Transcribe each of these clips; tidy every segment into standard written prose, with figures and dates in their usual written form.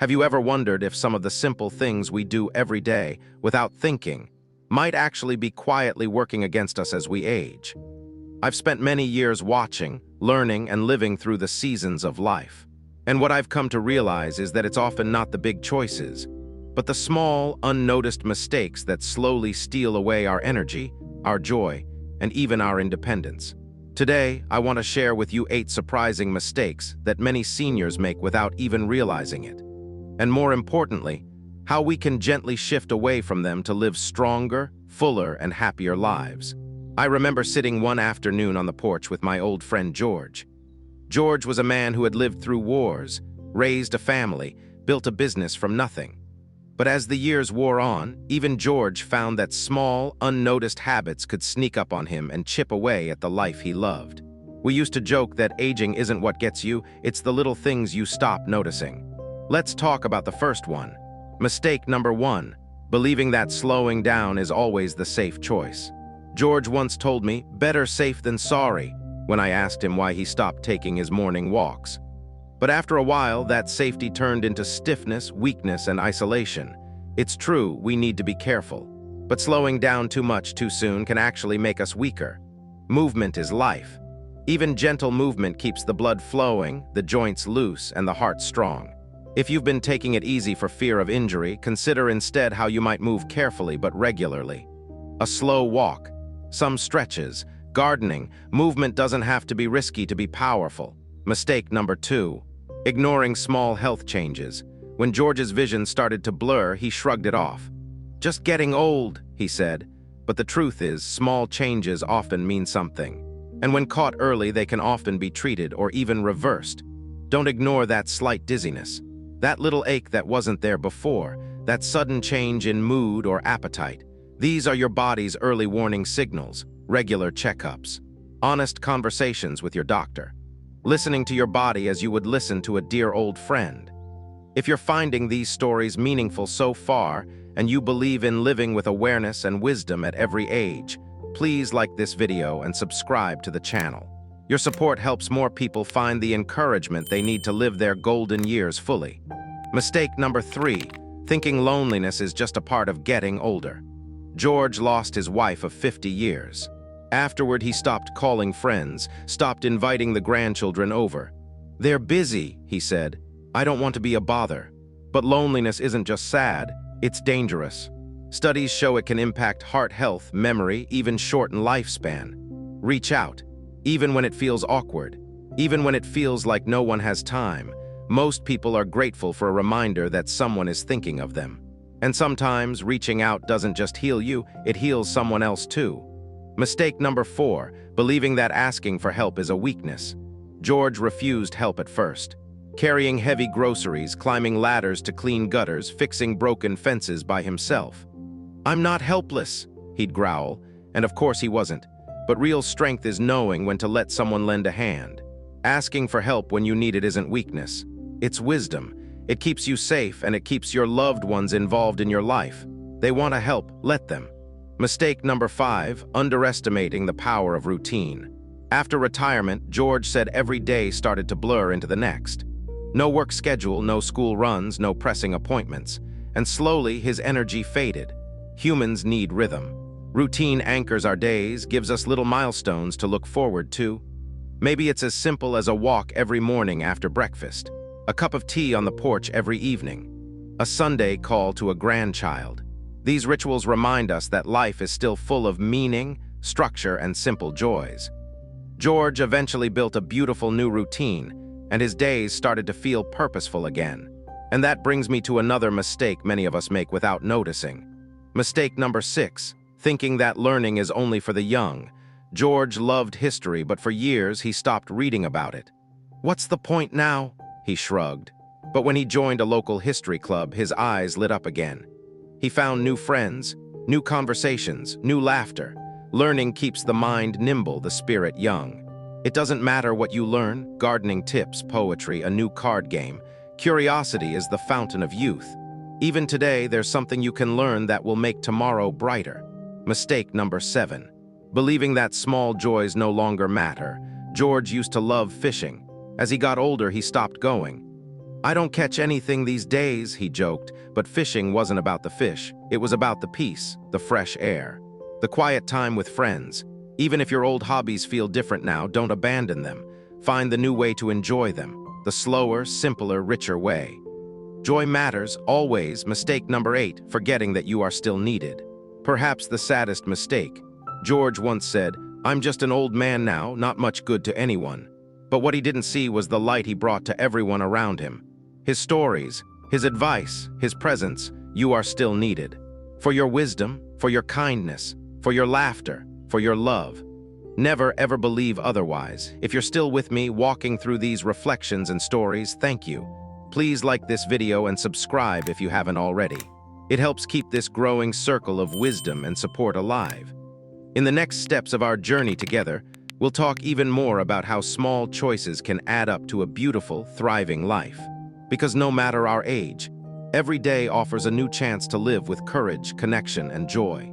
Have you ever wondered if some of the simple things we do every day without thinking might actually be quietly working against us as we age? I've spent many years watching, learning, and living through the seasons of life. And what I've come to realize is that it's often not the big choices, but the small, unnoticed mistakes that slowly steal away our energy, our joy, and even our independence. Today, I want to share with you 8 surprising mistakes that many seniors make without even realizing it. And more importantly, how we can gently shift away from them to live stronger, fuller, and happier lives. I remember sitting one afternoon on the porch with my old friend George. George was a man who had lived through wars, raised a family, built a business from nothing. But as the years wore on, even George found that small, unnoticed habits could sneak up on him and chip away at the life he loved. We used to joke that aging isn't what gets you, it's the little things you stop noticing. Let's talk about the first one. Mistake number 1, believing that slowing down is always the safe choice. George once told me, "Better safe than sorry," when I asked him why he stopped taking his morning walks. But after a while, that safety turned into stiffness, weakness, and isolation. It's true, we need to be careful. But slowing down too much too soon can actually make us weaker. Movement is life. Even gentle movement keeps the blood flowing, the joints loose, and the heart strong. If you've been taking it easy for fear of injury, consider instead how you might move carefully but regularly. A slow walk, some stretches, gardening. Movement doesn't have to be risky to be powerful. Mistake number 2, ignoring small health changes. When George's vision started to blur, he shrugged it off. "Just getting old," he said. But the truth is, small changes often mean something. And when caught early, they can often be treated or even reversed. Don't ignore that slight dizziness, that little ache that wasn't there before, that sudden change in mood or appetite. These are your body's early warning signals. Regular checkups, honest conversations with your doctor, listening to your body as you would listen to a dear old friend. If you're finding these stories meaningful so far, and you believe in living with awareness and wisdom at every age, please like this video and subscribe to the channel. Your support helps more people find the encouragement they need to live their golden years fully. Mistake number 3, thinking loneliness is just a part of getting older. George lost his wife of 50 years. Afterward, he stopped calling friends, stopped inviting the grandchildren over. "They're busy," he said. "I don't want to be a bother." But loneliness isn't just sad, it's dangerous. Studies show it can impact heart health, memory, even shorten lifespan. Reach out, even when it feels awkward, even when it feels like no one has time. Most people are grateful for a reminder that someone is thinking of them. And sometimes reaching out doesn't just heal you, it heals someone else too. Mistake number 4, believing that asking for help is a weakness. George refused help at first. Carrying heavy groceries, climbing ladders to clean gutters, fixing broken fences by himself. "I'm not helpless," he'd growl, and of course he wasn't. But real strength is knowing when to let someone lend a hand. Asking for help when you need it isn't weakness, it's wisdom. It keeps you safe and it keeps your loved ones involved in your life. They want to help, let them. Mistake number 5, underestimating the power of routine. After retirement, George said every day started to blur into the next. No work schedule, no school runs, no pressing appointments. And slowly his energy faded. Humans need rhythm. Routine anchors our days, gives us little milestones to look forward to. Maybe it's as simple as a walk every morning after breakfast, a cup of tea on the porch every evening, a Sunday call to a grandchild. These rituals remind us that life is still full of meaning, structure, and simple joys. George eventually built a beautiful new routine, and his days started to feel purposeful again. And that brings me to another mistake many of us make without noticing. Mistake number 6, thinking that learning is only for the young. George loved history, but for years he stopped reading about it. "What's the point now?" he shrugged. But when he joined a local history club, his eyes lit up again. He found new friends, new conversations, new laughter. Learning keeps the mind nimble, the spirit young. It doesn't matter what you learn, gardening tips, poetry, a new card game. Curiosity is the fountain of youth. Even today, there's something you can learn that will make tomorrow brighter. Mistake number 7, believing that small joys no longer matter. George used to love fishing. As he got older, he stopped going. "I don't catch anything these days," he joked, but fishing wasn't about the fish. It was about the peace, the fresh air, the quiet time with friends. Even if your old hobbies feel different now, don't abandon them. Find the new way to enjoy them, the slower, simpler, richer way. Joy matters, always. Mistake number 8, forgetting that you are still needed. Perhaps the saddest mistake. George once said, "I'm just an old man now, not much good to anyone." But what he didn't see was the light he brought to everyone around him. His stories, his advice, his presence. You are still needed. For your wisdom, for your kindness, for your laughter, for your love. Never ever believe otherwise. If you're still with me walking through these reflections and stories, thank you. Please like this video and subscribe if you haven't already. It helps keep this growing circle of wisdom and support alive. In the next steps of our journey together, we'll talk even more about how small choices can add up to a beautiful, thriving life. Because no matter our age, every day offers a new chance to live with courage, connection, and joy.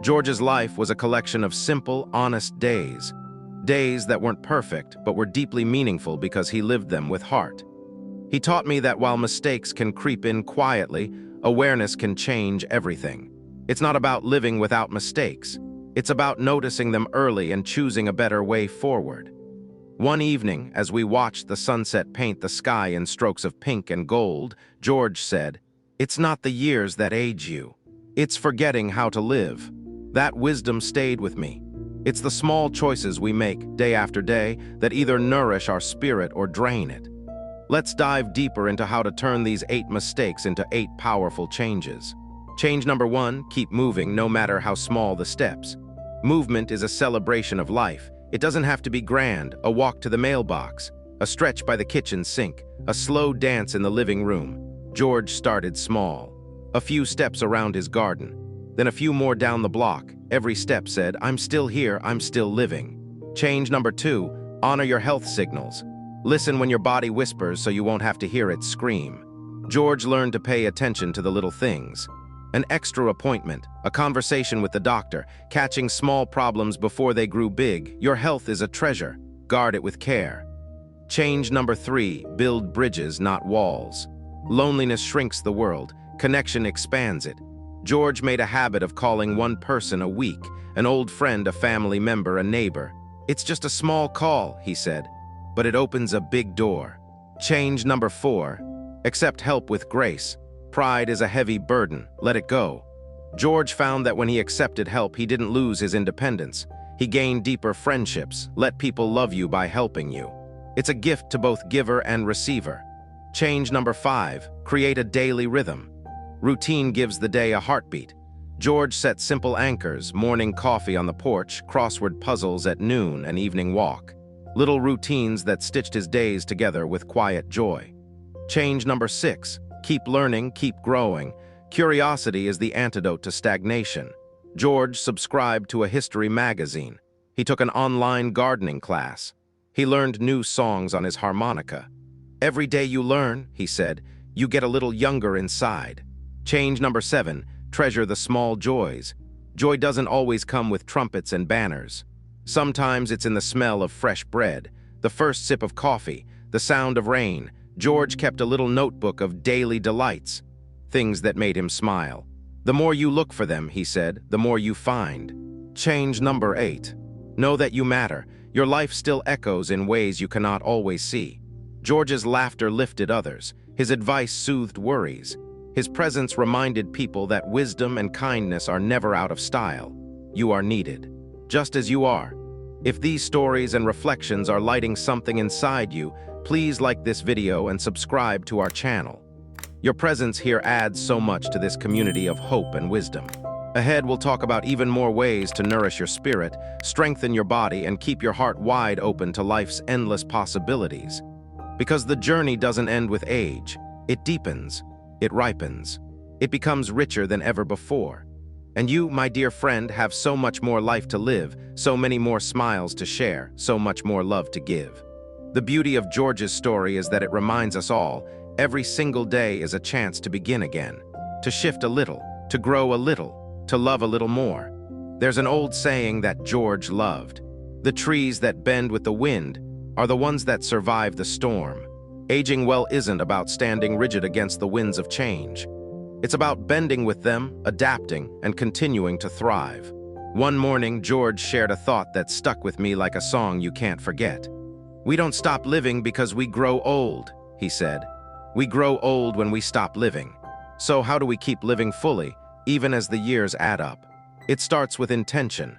George's life was a collection of simple, honest days. Days that weren't perfect, but were deeply meaningful because he lived them with heart. He taught me that while mistakes can creep in quietly, awareness can change everything. It's not about living without mistakes. It's about noticing them early and choosing a better way forward. One evening, as we watched the sunset paint the sky in strokes of pink and gold, George said, "It's not the years that age you. It's forgetting how to live." That wisdom stayed with me. It's the small choices we make day after day that either nourish our spirit or drain it. Let's dive deeper into how to turn these 8 mistakes into 8 powerful changes. Change number 1, keep moving no matter how small the steps. Movement is a celebration of life. It doesn't have to be grand, a walk to the mailbox, a stretch by the kitchen sink, a slow dance in the living room. George started small. A few steps around his garden, then a few more down the block. Every step said, "I'm still here, I'm still living." Change number 2, honor your health signals. Listen when your body whispers so you won't have to hear it scream. George learned to pay attention to the little things. An extra appointment, a conversation with the doctor, catching small problems before they grew big. Your health is a treasure. Guard it with care. Change number 3, build bridges, not walls. Loneliness shrinks the world. Connection expands it. George made a habit of calling one person a week, an old friend, a family member, a neighbor. "It's just a small call," he said, "but it opens a big door." Change number 4, accept help with grace. Pride is a heavy burden. Let it go. George found that when he accepted help, he didn't lose his independence. He gained deeper friendships. Let people love you by helping you. It's a gift to both giver and receiver. Change number 5, create a daily rhythm. Routine gives the day a heartbeat. George set simple anchors, morning coffee on the porch, crossword puzzles at noon, an evening walk. Little routines that stitched his days together with quiet joy. Change number 6, keep learning, keep growing. Curiosity is the antidote to stagnation. George subscribed to a history magazine. He took an online gardening class. He learned new songs on his harmonica. "Every day you learn," he said, "you get a little younger inside." Change number 7, treasure the small joys. Joy doesn't always come with trumpets and banners. Sometimes it's in the smell of fresh bread, the first sip of coffee, the sound of rain. George kept a little notebook of daily delights, things that made him smile. "The more you look for them," he said, "the more you find." Change number 8, know that you matter. Your life still echoes in ways you cannot always see. George's laughter lifted others. His advice soothed worries. His presence reminded people that wisdom and kindness are never out of style. You are needed, just as you are. If these stories and reflections are lighting something inside you, please like this video and subscribe to our channel. Your presence here adds so much to this community of hope and wisdom. Ahead, we'll talk about even more ways to nourish your spirit, strengthen your body, and keep your heart wide open to life's endless possibilities. Because the journey doesn't end with age. It deepens. It ripens. It becomes richer than ever before. And you, my dear friend, have so much more life to live, so many more smiles to share, so much more love to give. The beauty of George's story is that it reminds us all, every single day is a chance to begin again, to shift a little, to grow a little, to love a little more. There's an old saying that George loved. The trees that bend with the wind are the ones that survive the storm. Aging well isn't about standing rigid against the winds of change. It's about bending with them, adapting, and continuing to thrive. One morning, George shared a thought that stuck with me like a song you can't forget. "We don't stop living because we grow old," he said. "We grow old when we stop living." So how do we keep living fully, even as the years add up? It starts with intention.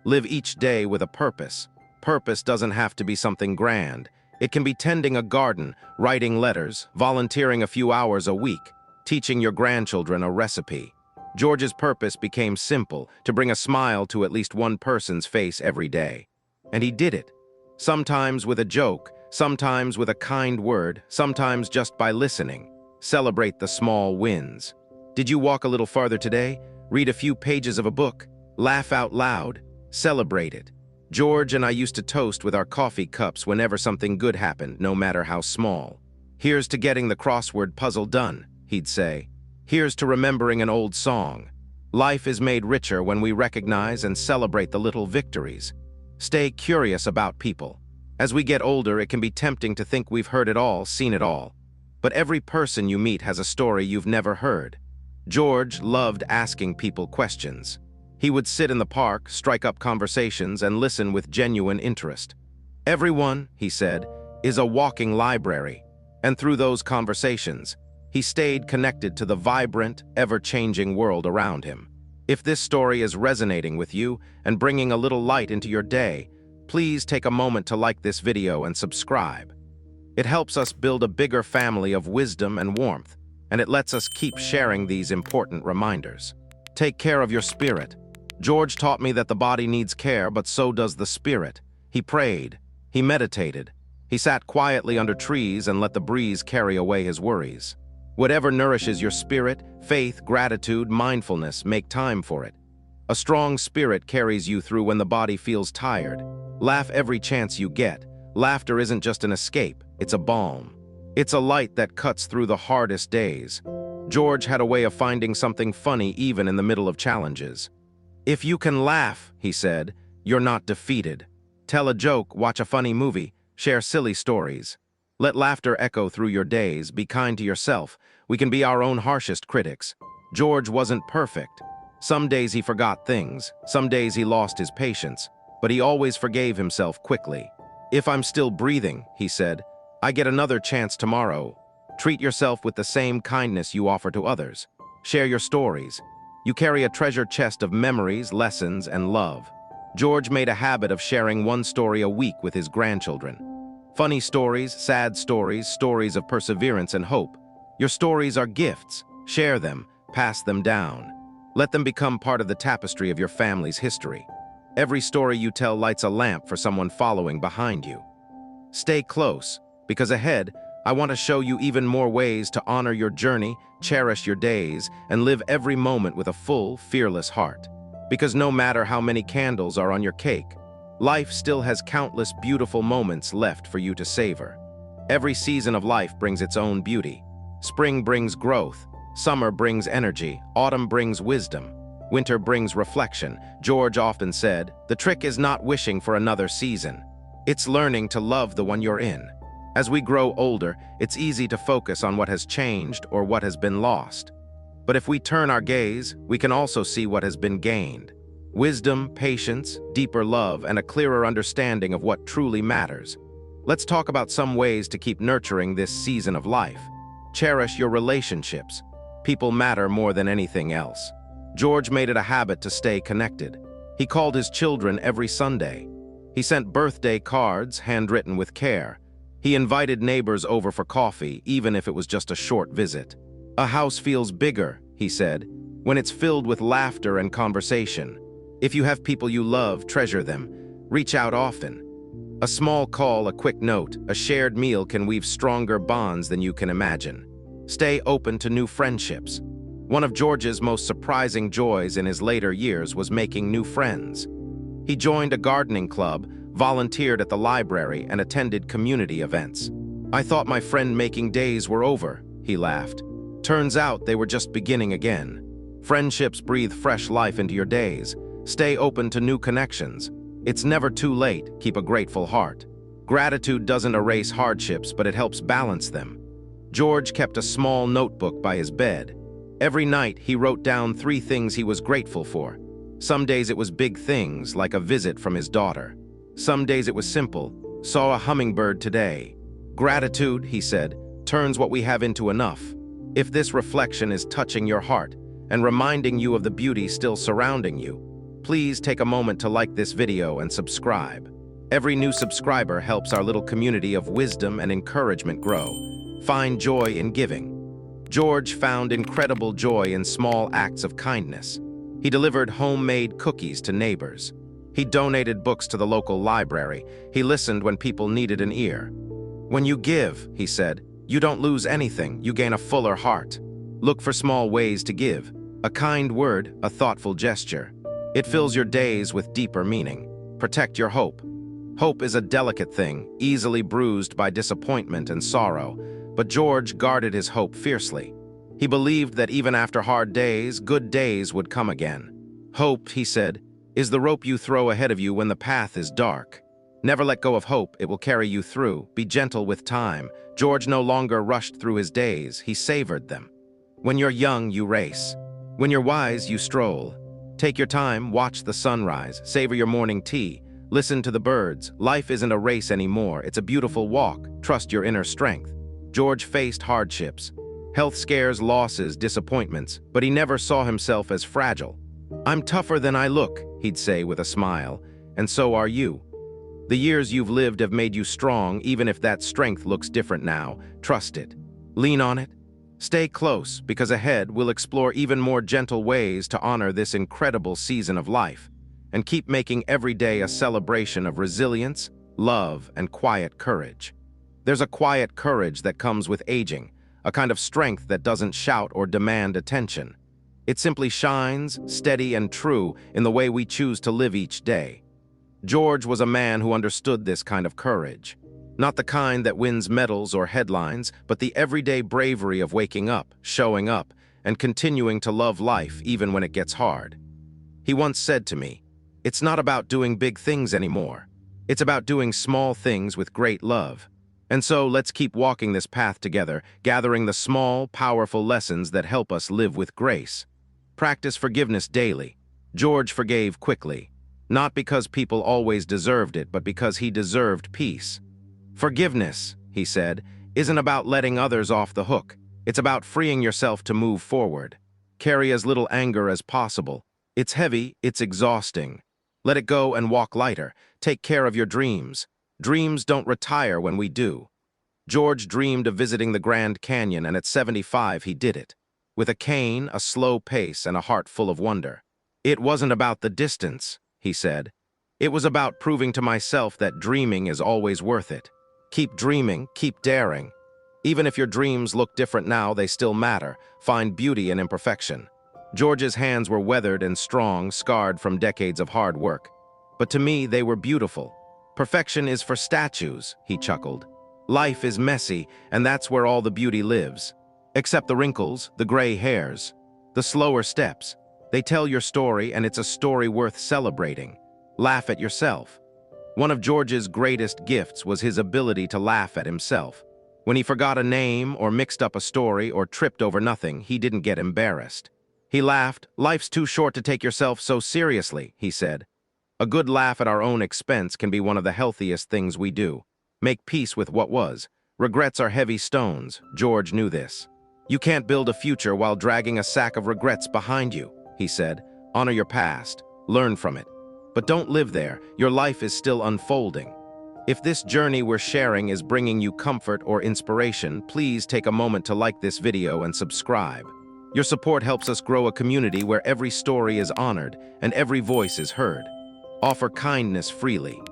Live each day with a purpose. Purpose doesn't have to be something grand. It can be tending a garden, writing letters, volunteering a few hours a week, teaching your grandchildren a recipe. George's purpose became simple, to bring a smile to at least one person's face every day. And he did it. Sometimes with a joke, sometimes with a kind word, sometimes just by listening. Celebrate the small wins. Did you walk a little farther today? Read a few pages of a book? Laugh out loud? Celebrate it. George and I used to toast with our coffee cups whenever something good happened, no matter how small. "Here's to getting the crossword puzzle done," he'd say. "Here's to remembering an old song." Life is made richer when we recognize and celebrate the little victories. Stay curious about people. As we get older, it can be tempting to think we've heard it all, seen it all. But every person you meet has a story you've never heard. George loved asking people questions. He would sit in the park, strike up conversations, and listen with genuine interest. "Everyone," he said, "is a walking library." And through those conversations, he stayed connected to the vibrant, ever-changing world around him. If this story is resonating with you and bringing a little light into your day, please take a moment to like this video and subscribe. It helps us build a bigger family of wisdom and warmth, and it lets us keep sharing these important reminders. Take care of your spirit. George taught me that the body needs care, but so does the spirit. He prayed. He meditated. He sat quietly under trees and let the breeze carry away his worries. Whatever nourishes your spirit, faith, gratitude, mindfulness, make time for it. A strong spirit carries you through when the body feels tired. Laugh every chance you get. Laughter isn't just an escape, it's a balm. It's a light that cuts through the hardest days. George had a way of finding something funny even in the middle of challenges. "If you can laugh," he said, "you're not defeated. Tell a joke, watch a funny movie, share silly stories. Let laughter echo through your days, be kind to yourself. We can be our own harshest critics." George wasn't perfect. Some days he forgot things, some days he lost his patience, but he always forgave himself quickly. "If I'm still breathing," he said, "I get another chance tomorrow." Treat yourself with the same kindness you offer to others. Share your stories. You carry a treasure chest of memories, lessons, and love. George made a habit of sharing one story a week with his grandchildren. Funny stories, sad stories, stories of perseverance and hope. Your stories are gifts. Share them, pass them down. Let them become part of the tapestry of your family's history. Every story you tell lights a lamp for someone following behind you. Stay close, because ahead, I want to show you even more ways to honor your journey, cherish your days, and live every moment with a full, fearless heart. Because no matter how many candles are on your cake, life still has countless beautiful moments left for you to savor. Every season of life brings its own beauty. Spring brings growth, summer brings energy, autumn brings wisdom, winter brings reflection. George often said, "The trick is not wishing for another season. It's learning to love the one you're in." As we grow older, it's easy to focus on what has changed or what has been lost. But if we turn our gaze, we can also see what has been gained. Wisdom, patience, deeper love, and a clearer understanding of what truly matters. Let's talk about some ways to keep nurturing this season of life. Cherish your relationships. People matter more than anything else. George made it a habit to stay connected. He called his children every Sunday. He sent birthday cards, handwritten with care. He invited neighbors over for coffee, even if it was just a short visit. "A house feels bigger," he said, "when it's filled with laughter and conversation. If you have people you love, treasure them. Reach out often. A small call, a quick note, a shared meal can weave stronger bonds than you can imagine. Stay open to new friendships." One of George's most surprising joys in his later years was making new friends. He joined a gardening club, volunteered at the library, and attended community events. "I thought my friend-making days were over," he laughed. "Turns out they were just beginning again." Friendships breathe fresh life into your days. Stay open to new connections. It's never too late. Keep a grateful heart. Gratitude doesn't erase hardships, but it helps balance them. George kept a small notebook by his bed. Every night, he wrote down 3 things he was grateful for. Some days it was big things, like a visit from his daughter. Some days it was simple, saw a hummingbird today. Gratitude, he said, turns what we have into enough. If this reflection is touching your heart and reminding you of the beauty still surrounding you, please take a moment to like this video and subscribe. Every new subscriber helps our little community of wisdom and encouragement grow. Find joy in giving. George found incredible joy in small acts of kindness. He delivered homemade cookies to neighbors. He donated books to the local library. He listened when people needed an ear. When you give, he said, you don't lose anything, you gain a fuller heart. Look for small ways to give. A kind word, a thoughtful gesture. It fills your days with deeper meaning. Protect your hope. Hope is a delicate thing, easily bruised by disappointment and sorrow, but George guarded his hope fiercely. He believed that even after hard days, good days would come again. Hope, he said, is the rope you throw ahead of you when the path is dark. Never let go of hope, it will carry you through. Be gentle with time. George no longer rushed through his days, he savored them. When you're young, you race. When you're wise, you stroll. Take your time, watch the sunrise, savor your morning tea, listen to the birds. Life isn't a race anymore, it's a beautiful walk. Trust your inner strength. George faced hardships, health scares, losses, disappointments, but he never saw himself as fragile. I'm tougher than I look, he'd say with a smile, and so are you. The years you've lived have made you strong, even if that strength looks different now. Trust it. Lean on it. Stay close, because ahead we'll explore even more gentle ways to honor this incredible season of life, and keep making every day a celebration of resilience, love, and quiet courage. There's a quiet courage that comes with aging, a kind of strength that doesn't shout or demand attention. It simply shines, steady and true, in the way we choose to live each day. George was a man who understood this kind of courage. Not the kind that wins medals or headlines, but the everyday bravery of waking up, showing up, and continuing to love life even when it gets hard. He once said to me, "It's not about doing big things anymore. It's about doing small things with great love." And so let's keep walking this path together, gathering the small, powerful lessons that help us live with grace. Practice forgiveness daily. George forgave quickly, not because people always deserved it, but because he deserved peace. Forgiveness, he said, isn't about letting others off the hook. It's about freeing yourself to move forward. Carry as little anger as possible. It's heavy, it's exhausting. Let it go and walk lighter. Take care of your dreams. Dreams don't retire when we do. George dreamed of visiting the Grand Canyon, and at 75 he did it. With a cane, a slow pace, and a heart full of wonder. It wasn't about the distance, he said. It was about proving to myself that dreaming is always worth it. Keep dreaming, keep daring. Even if your dreams look different now, they still matter. Find beauty in imperfection. George's hands were weathered and strong, scarred from decades of hard work. But to me, they were beautiful. Perfection is for statues, he chuckled. Life is messy, and that's where all the beauty lives. Except the wrinkles, the gray hairs, the slower steps. They tell your story, and it's a story worth celebrating. Laugh at yourself. One of George's greatest gifts was his ability to laugh at himself. When he forgot a name, or mixed up a story, or tripped over nothing, he didn't get embarrassed. He laughed. Life's too short to take yourself so seriously, he said. A good laugh at our own expense can be one of the healthiest things we do. Make peace with what was. Regrets are heavy stones. George knew this. You can't build a future while dragging a sack of regrets behind you, he said. Honor your past. Learn from it. But don't live there. Your life is still unfolding. If this journey we're sharing is bringing you comfort or inspiration, please take a moment to like this video and subscribe. Your support helps us grow a community where every story is honored and every voice is heard. Offer kindness freely.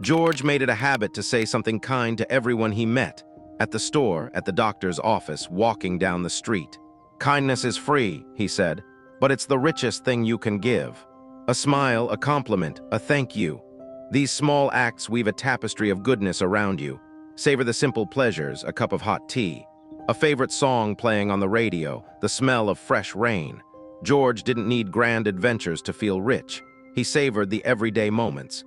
George made it a habit to say something kind to everyone he met, at the store, at the doctor's office, walking down the street. Kindness is free, he said, but it's the richest thing you can give. A smile, a compliment, a thank you. These small acts weave a tapestry of goodness around you. Savor the simple pleasures, a cup of hot tea, a favorite song playing on the radio, the smell of fresh rain. George didn't need grand adventures to feel rich. He savored the everyday moments.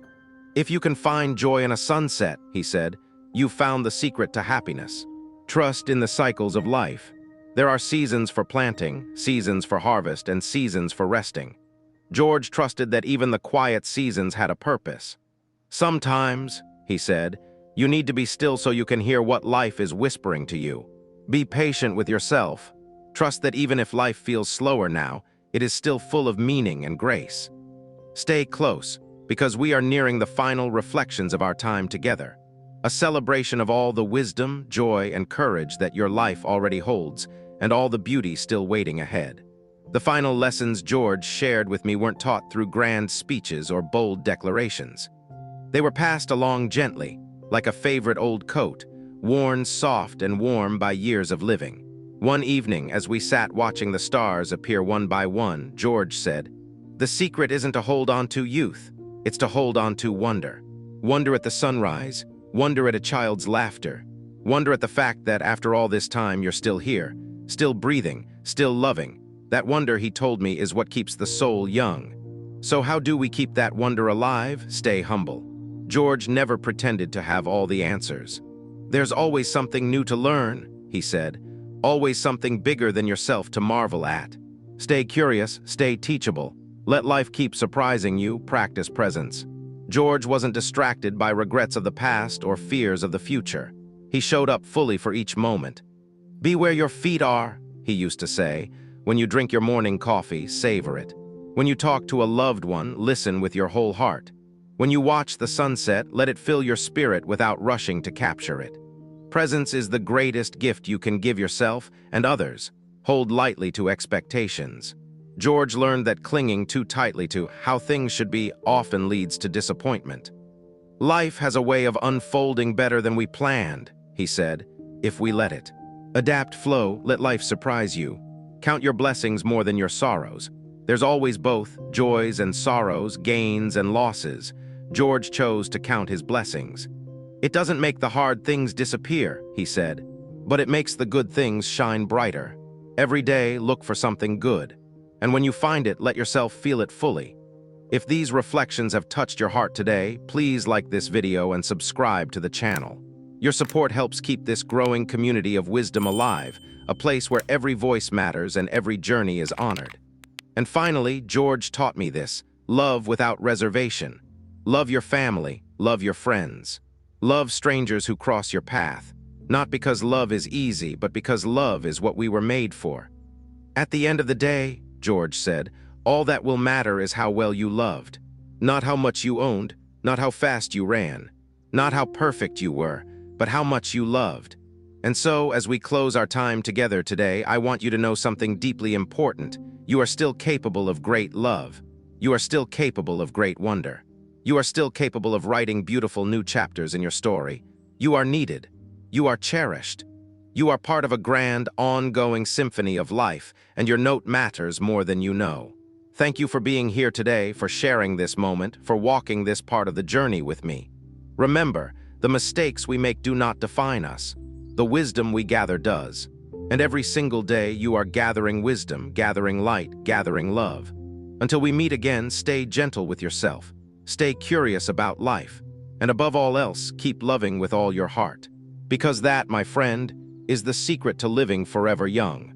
If you can find joy in a sunset, he said, you've found the secret to happiness. Trust in the cycles of life. There are seasons for planting, seasons for harvest, and seasons for resting. George trusted that even the quiet seasons had a purpose. Sometimes, he said, you need to be still so you can hear what life is whispering to you. Be patient with yourself. Trust that even if life feels slower now, it is still full of meaning and grace. Stay close, because we are nearing the final reflections of our time together. A celebration of all the wisdom, joy, and courage that your life already holds, and all the beauty still waiting ahead. The final lessons George shared with me weren't taught through grand speeches or bold declarations. They were passed along gently, like a favorite old coat, worn soft and warm by years of living. One evening, as we sat watching the stars appear one by one, George said, "The secret isn't to hold on to youth, it's to hold on to wonder. Wonder at the sunrise, wonder at a child's laughter, wonder at the fact that after all this time you're still here, still breathing, still loving. That wonder," he told me, "is what keeps the soul young." So how do we keep that wonder alive? Stay humble. George never pretended to have all the answers. There's always something new to learn, he said. Always something bigger than yourself to marvel at. Stay curious, stay teachable. Let life keep surprising you, practice presence. George wasn't distracted by regrets of the past or fears of the future. He showed up fully for each moment. Be where your feet are, he used to say. When you drink your morning coffee, savor it. When you talk to a loved one, listen with your whole heart. When you watch the sunset, let it fill your spirit without rushing to capture it. Presence is the greatest gift you can give yourself and others. Hold lightly to expectations. George learned that clinging too tightly to how things should be often leads to disappointment. Life has a way of unfolding better than we planned, he said, if we let it. Adapt, flow, let life surprise you. Count your blessings more than your sorrows. There's always both, joys and sorrows, gains and losses. George chose to count his blessings. It doesn't make the hard things disappear, he said, but it makes the good things shine brighter. Every day, look for something good. And when you find it, let yourself feel it fully. If these reflections have touched your heart today, please like this video and subscribe to the channel. Your support helps keep this growing community of wisdom alive, a place where every voice matters and every journey is honored. And finally, George taught me this: love without reservation. Love your family, love your friends. Love strangers who cross your path, not because love is easy, but because love is what we were made for. At the end of the day, George said, all that will matter is how well you loved. Not how much you owned, not how fast you ran, not how perfect you were, but how much you loved. And so, as we close our time together today, I want you to know something deeply important. You are still capable of great love. You are still capable of great wonder. You are still capable of writing beautiful new chapters in your story. You are needed. You are cherished. You are part of a grand, ongoing symphony of life, and your note matters more than you know. Thank you for being here today, for sharing this moment, for walking this part of the journey with me. Remember, the mistakes we make do not define us. The wisdom we gather does. And every single day you are gathering wisdom, gathering light, gathering love. Until we meet again, stay gentle with yourself. Stay curious about life. And above all else, keep loving with all your heart. Because that, my friend, is the secret to living forever young.